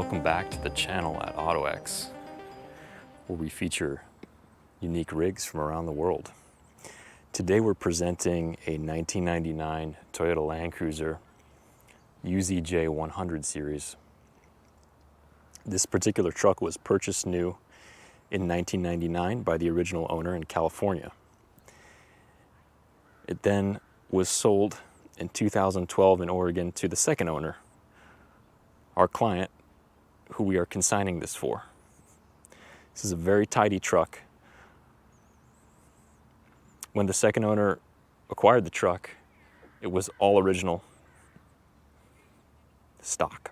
Welcome back to the channel at OttoEx, where we feature unique rigs from around the world. Today we're presenting a 1999 Toyota landcruiser UZJ 100 series. This particular truck was purchased new in 1999 by the original owner in California. It then was sold in 2012 in Oregon to the second owner, our client, who we are consigning this for. This is a very tidy truck. When the second owner acquired the truck, it was all original stock.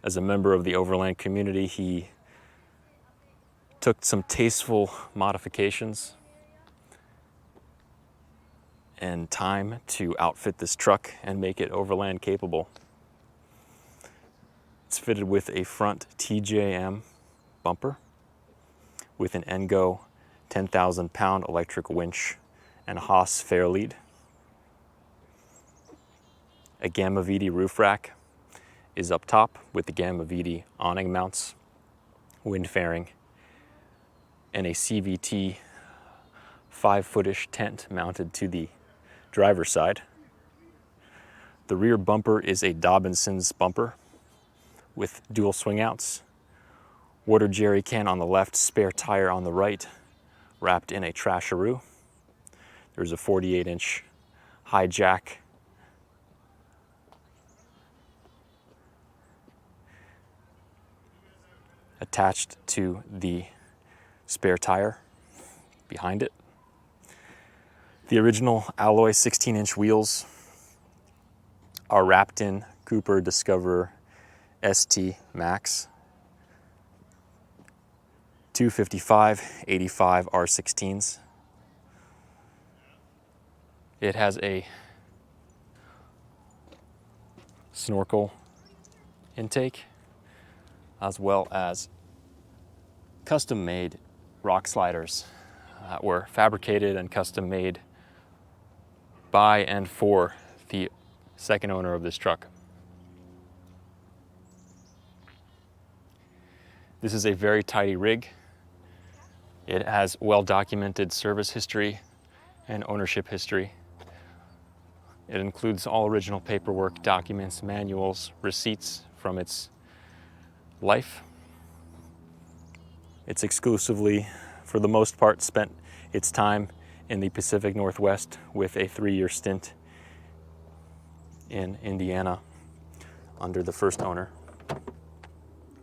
As a member of the overland community, he took some tasteful modifications and time to outfit this truck and make it overland capable. It's fitted with a front TJM bumper with an Engo 10,000 pound electric winch and Haas fair lead. A Gamma VD roof rack is up top with the Gamma VD awning mounts, wind fairing, and a CVT 5-footish tent mounted to the driver's side. The rear bumper is a Dobinson's bumper with dual swing outs, water jerry can on the left, spare tire on the right, wrapped in a trasharoo. There's a 48-inch high jack attached to the spare tire behind it. The original alloy 16-inch wheels are wrapped in Cooper Discoverer ST Max 255/85 R16s. It has a snorkel intake as well as custom-made rock sliders that were fabricated and custom-made by and for the second owner of this truck. This is a very tidy rig. It has well-documented service history and ownership history. It includes all original paperwork, documents, manuals, receipts from its life. It's exclusively, for the most part, spent its time in the Pacific Northwest with a 3-year stint in Indiana under the first owner.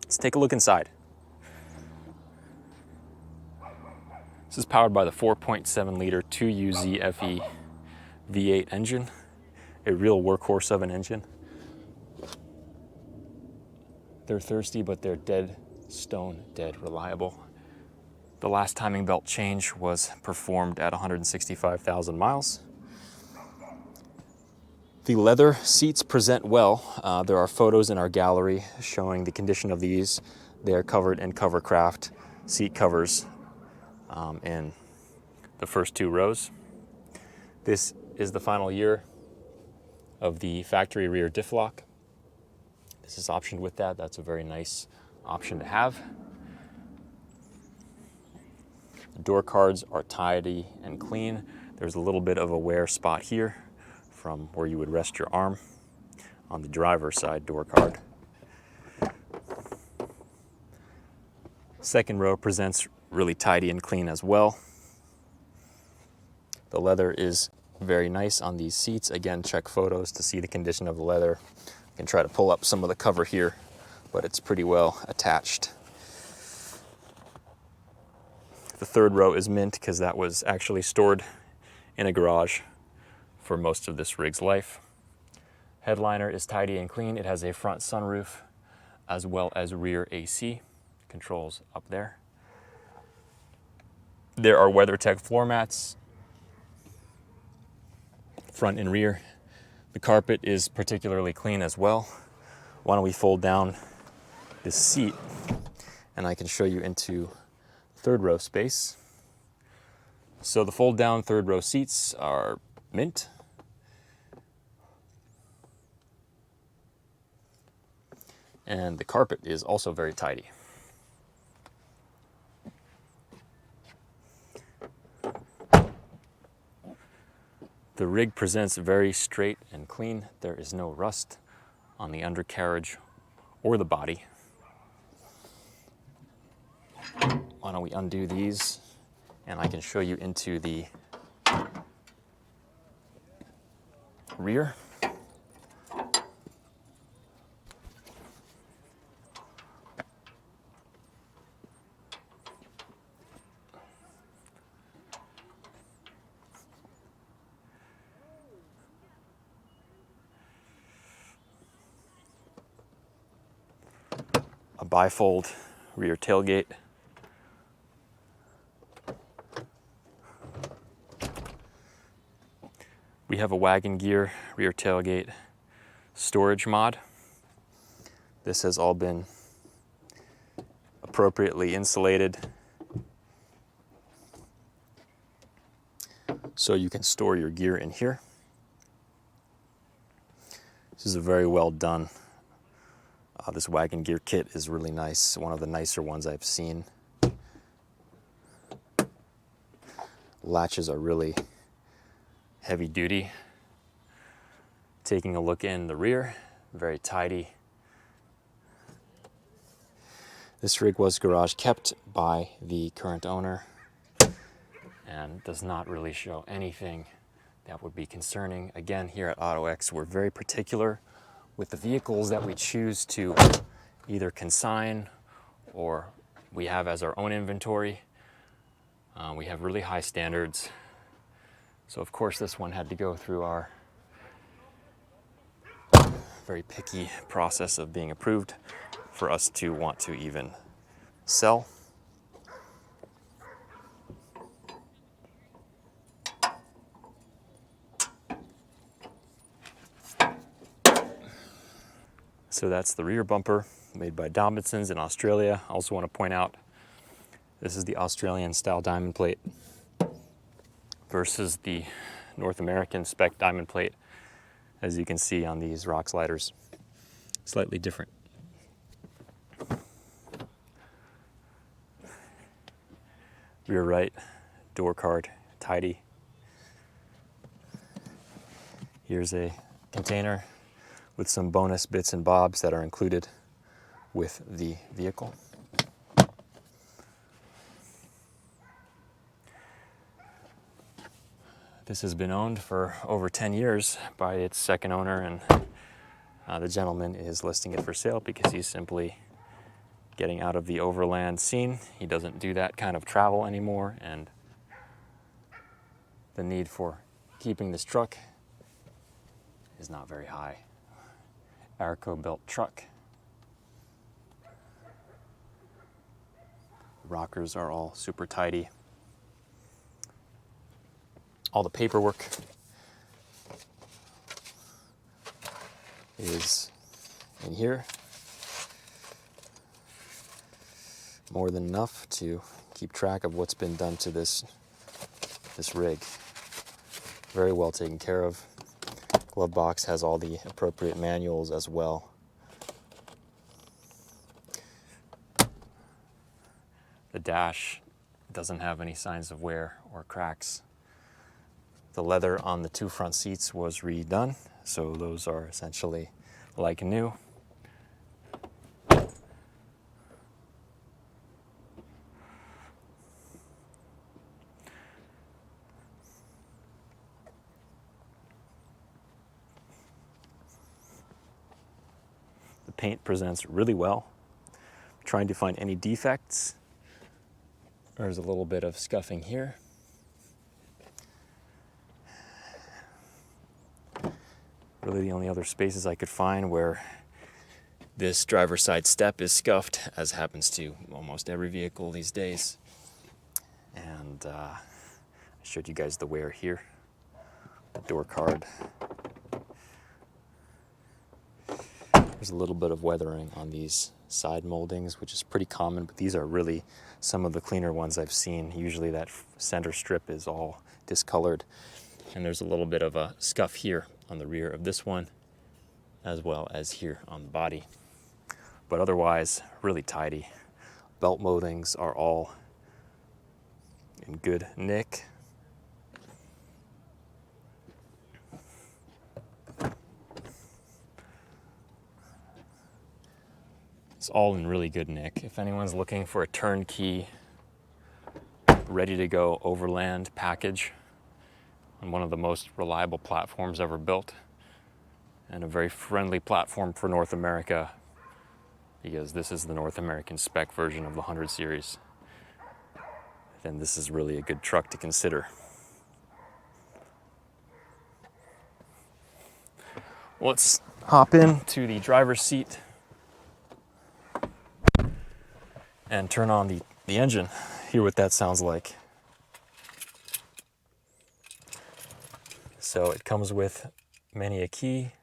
Let's take a look inside. This is powered by the 4.7 liter 2UZ FE V8 engine, a real workhorse of an engine. They're thirsty, but they're dead reliable. The last timing belt change was performed at 165,000 miles. The leather seats present well. There are photos in our gallery showing the condition of these. They are covered in Covercraft seat covers in the first 2 rows. This is the final year of the factory rear diff lock. This is optioned with that. That's a very nice option to have. The door cards are tidy and clean. There's a little bit of a wear spot here from where you would rest your arm on the driver's side door card. Second row presents really tidy and clean as well. The leather is very nice on these seats. Again, check photos to see the condition of the leather. I can try to pull up some of the cover here, but it's pretty well attached. The third row is mint because that was actually stored in a garage for most of this rig's life. Headliner is tidy and clean. It has a front sunroof as well as rear AC controls up there. There are WeatherTech floor mats, front and rear. The carpet is particularly clean as well. Why don't we fold down this seat and I can show you into third row space. So the fold down third row seats are mint. And the carpet is also very tidy. The rig presents very straight and clean. There is no rust on the undercarriage or the body. Why don't we undo these and I can show you into the rear. A bifold rear tailgate. We have a wagon gear rear tailgate storage mod. This has all been appropriately insulated so you can store your gear in here. This is a very well done. This wagon gear kit is really nice, one of the nicer ones I've seen. Latches are really heavy duty. Taking a look in the rear, very tidy. This rig was garage kept by the current owner and does not really show anything that would be concerning. Again, here at OttoEx, we're very particular with the vehicles that we choose to either consign or we have as our own inventory. We have really high standards. So of course this one had to go through our very picky process of being approved for us to want to even sell. So that's the rear bumper made by Dobinsons in Australia. I also want to point out this is the Australian style diamond plate versus the North American spec diamond plate, as you can see on these rock sliders. Slightly different. Rear right, door card, tidy. Here's a container with some bonus bits and bobs that are included with the vehicle. This has been owned for over 10 years by its second owner, and the gentleman is listing it for sale because he's simply getting out of the overland scene. He doesn't do that kind of travel anymore, and the need for keeping this truck is not very high. Araco built truck. Rockers are all super tidy. All the paperwork is in here. More than enough to keep track of what's been done to this rig. Very well taken care of. Glove box has all the appropriate manuals as well. The dash doesn't have any signs of wear or cracks. The leather on the two front seats was redone, so those are essentially like new. The paint presents really well. I'm trying to find any defects. There's a little bit of scuffing here. Really the only other spaces I could find where this driver's side step is scuffed, as happens to almost every vehicle these days. And I showed you guys the wear here. The door card. There's a little bit of weathering on these side moldings, which is pretty common, but these are really some of the cleaner ones I've seen. Usually that center strip is all discolored, and there's a little bit of a scuff here on the rear of this one, as well as here on the body. but otherwise really tidy. Belt moldings are all in good nick. It's all in really good nick. If anyone's looking for a turnkey, ready to go overland package on one of the most reliable platforms ever built, and a very friendly platform for North America, because this is the North American spec version of the 100 series, then this is really a good truck to consider. Let's hop into the driver's seat and turn on the engine, hear what that sounds like. So it comes with many a key,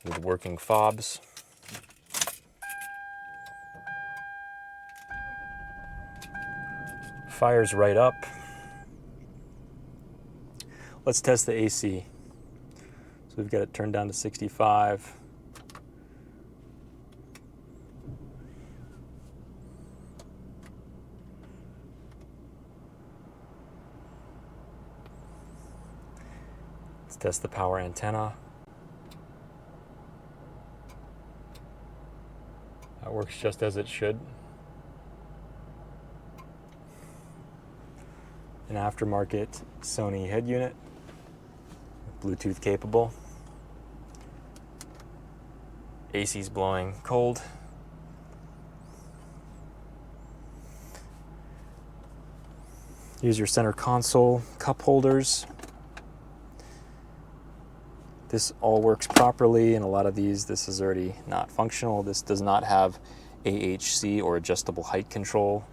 with working fobs. Fires right up. Let's test the AC. So we've got it turned down to 65. Let's test the power antenna. That works just as it should. An aftermarket Sony head unit, Bluetooth capable. AC's blowing cold. Here's your center console, cup holders. This all works properly. In a lot of these, this is already not functional. This does not have AHC or adjustable height control.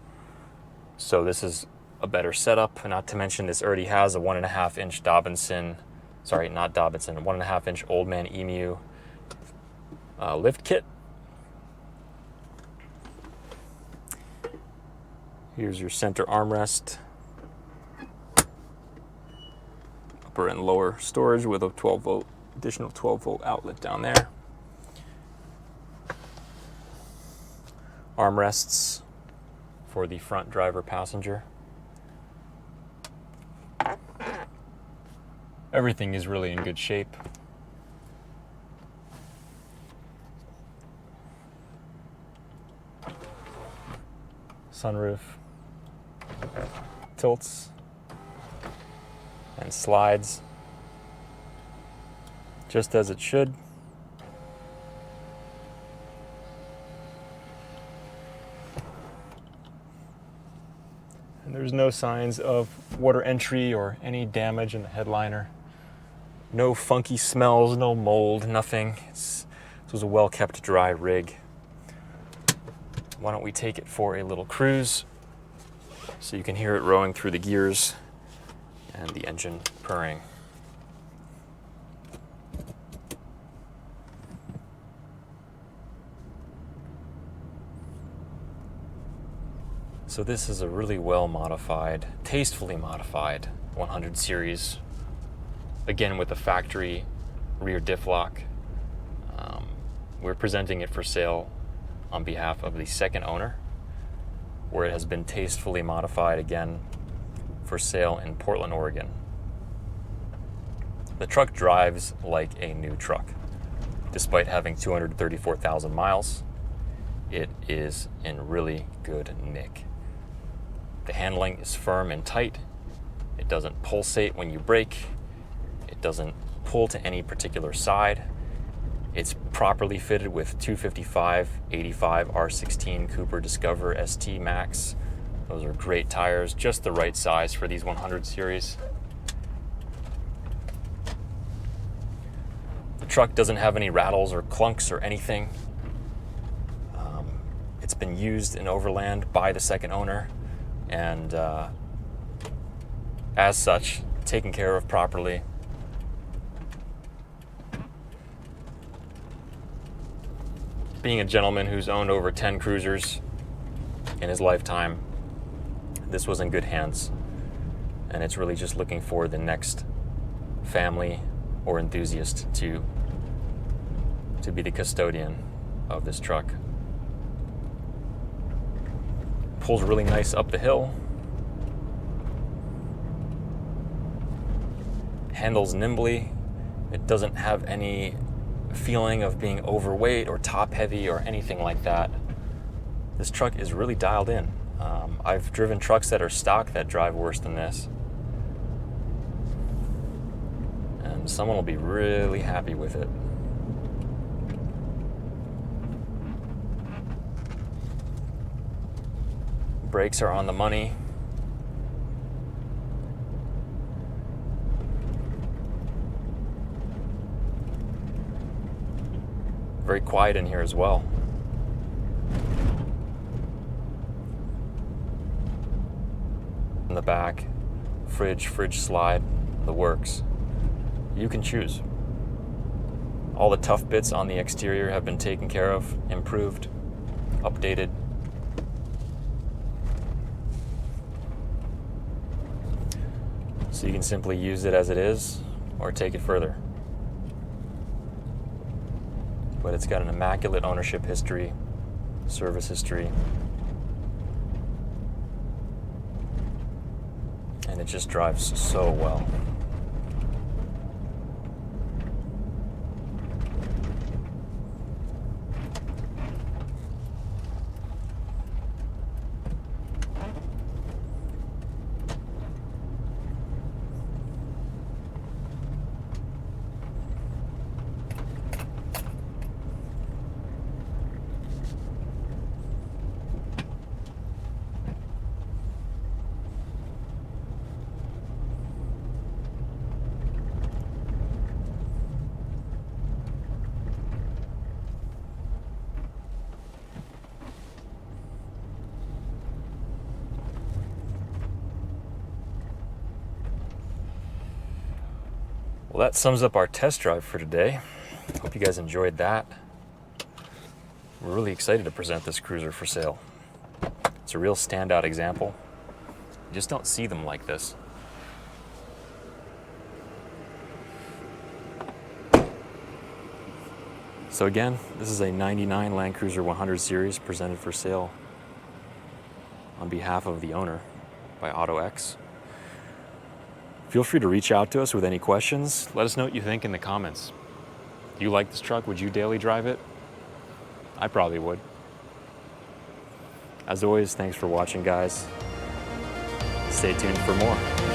So this is a better setup. Not to mention this already has a 1.5 inch Dobinson, sorry, not Dobinson, 1.5 inch Old Man Emu lift kit. Here's your center armrest. Upper and lower storage with a 12 volt, additional 12 volt outlet down there. Armrests for the front driver passenger. Everything is really in good shape. Sunroof tilts and slides just as it should. And there's no signs of water entry or any damage in the headliner. No funky smells, no mold, nothing. This was a well-kept dry rig. Why don't we take it for a little cruise so you can hear it rowing through the gears and the engine purring. So this is a really well modified, tastefully modified 100 series. Again, with the factory rear diff lock. We're presenting it for sale on behalf of the second owner, where it has been tastefully modified again for sale in Portland, Oregon. The truck drives like a new truck. Despite having 234,000 miles, it is in really good nick. The handling is firm and tight. It doesn't pulsate when you brake. It doesn't pull to any particular side. It's properly fitted with 255/85 R16 Cooper Discover ST Max. Those are great tires, just the right size for these 100 series. The truck doesn't have any rattles or clunks or anything. It's been used in overland by the second owner, and as such, taken care of properly. Being a gentleman who's owned over 10 cruisers in his lifetime, this was in good hands, and it's really just looking for the next family or enthusiast to to be the custodian of this truck. Pulls really nice up the hill. Handles nimbly. It doesn't have any feeling of being overweight or top heavy or anything like that. This truck is really dialed in. I've driven trucks that are stock that drive worse than this. And someone will be really happy with it. Brakes are on the money. Very quiet in here as well. In the back, fridge slide, the works. You can choose. All the tough bits on the exterior have been taken care of, improved, updated. So you can simply use it as it is or take it further. But it's got an immaculate ownership history, service history, and it just drives so well. Well, that sums up our test drive for today. Hope you guys enjoyed that. We're really excited to present this cruiser for sale. It's a real standout example. You just don't see them like this. So again, this is a 99 landcruiser 100 series presented for sale on behalf of the owner by OttoEx. Feel free to reach out to us with any questions. Let us know what you think in the comments. Do you like this truck? Would you daily drive it? I probably would. As always, thanks for watching, guys. Stay tuned for more.